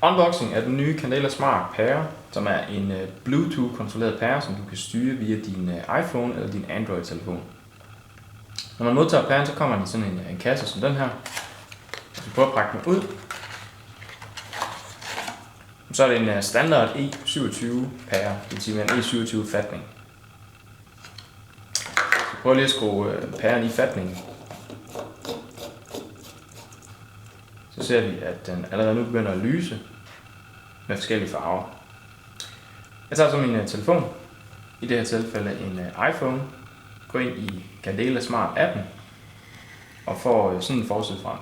Unboxing af den nye Candela Smart pære, som er en Bluetooth-kontrolleret pære, som du kan styre via din iPhone eller din Android-telefon. Når man modtager pæren, så kommer den i sådan en kasse som den her. Hvis vi prøver at pakke den ud, så er det en standard E27 pære, det vil sige en E27 fatning. Så prøv lige at skrue pæren i fatningen. Så ser vi, at den allerede nu begynder at lyse med forskellige farver. Jeg tager så min telefon, i det her tilfælde en iPhone, går ind i Candela Smart appen og får sådan en forside frem.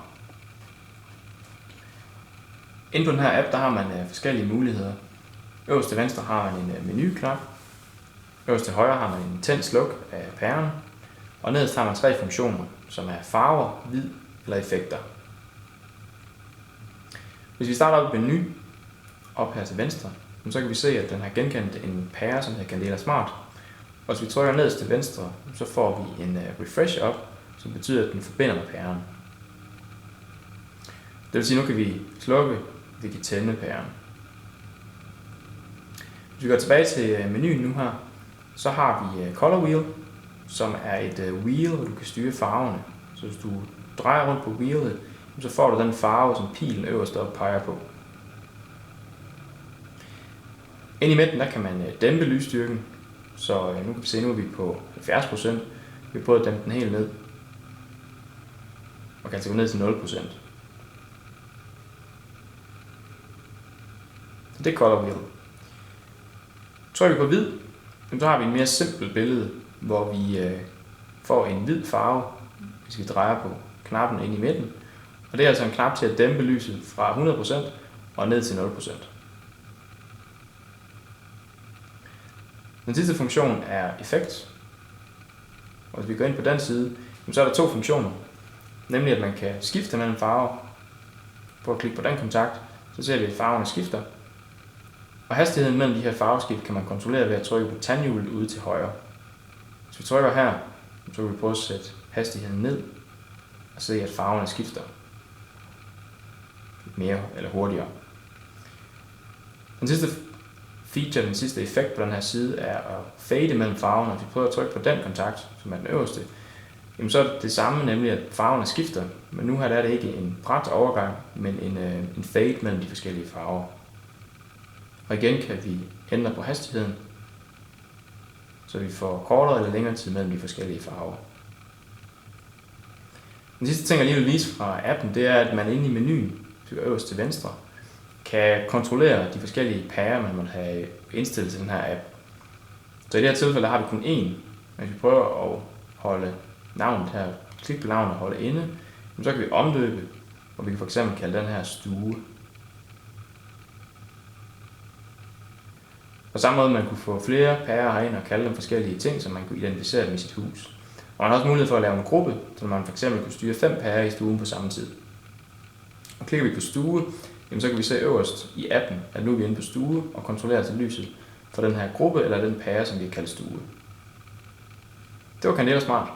Inde på den her app, der har man forskellige muligheder. Øverst til venstre har man en menuknap, øverst til højre har man en tænd-sluk af pæren, og nederst har man 3 funktioner, som er farver, hvid eller effekter. Hvis vi starter op i menu, op her til venstre, så kan vi se, at den har genkendt en pære, som hedder Candela Smart. Og hvis vi trykker nederst til venstre, så får vi en refresh op, som betyder, at den forbinder med pæren. Det vil sige, at nu kan vi slukke, vi kan tænde pæren. Hvis vi går tilbage til menuen nu her, så har vi Color Wheel, som er et wheel, hvor du kan styre farverne. Så hvis du drejer rundt på wheelet, så får du den farve, som pilen øverst op peger på. Inde i midten der kan man dæmpe lysstyrken, så nu kan vi se, nu er vi på 70%. Vi prøver at dæmpe den helt ned, og kan altså gå ned til 0%. Så det er Color Wheel. Trykker vi på hvid, så har vi en mere simpel billede, hvor vi får en hvid farve, hvis vi drejer på knappen inde i midten. Og det er altså en knap til at dæmpe lyset fra 100% og ned til 0%. Den sidste funktion er effekt. Og hvis vi går ind på den side, så er der 2 funktioner. Nemlig at man kan skifte mellem farver. Prøv at klikke på den kontakt, så ser vi at farverne skifter. Og hastigheden mellem de her farveskift kan man kontrollere ved at trykke på tandhjulet ude til højre. Hvis vi trykker her, så kan vi prøve at sætte hastigheden ned og se at farverne skifter mere eller hurtigere. Den sidste feature, den sidste effekt på den her side er at fade mellem farverne. Hvis vi prøver at trykke på den kontakt, som er den øverste, jamen så er det det samme, nemlig at farverne skifter, men nu her der er det ikke en brat overgang, men en fade mellem de forskellige farver. Og igen kan vi ændre på hastigheden, så vi får kortere eller længere tid mellem de forskellige farver. Den sidste ting, jeg lige vil vise fra appen, det er, at man inde i menuen, øverst til venstre, kan kontrollere de forskellige pærer, man må have indstillet til den her app. Så i det her tilfælde har vi kun én. Hvis vi prøver at holde navnet her, klik på navnet og holde inde, så kan vi omdøbe, og vi kan fx kalde den her stue. På samme måde man kunne få flere pærer herind og kalde dem forskellige ting, så man kunne identificere dem i sit hus. Og man har også mulighed for at lave en gruppe, så man fx kunne styre 5 pærer i stuen på samme tid. Og klikker vi på stue, så kan vi se øverst i appen, at nu er vi inde på stue og kontrollerer til lyset for den her gruppe eller den pære, som vi kalder stue. Det var Candela Smart.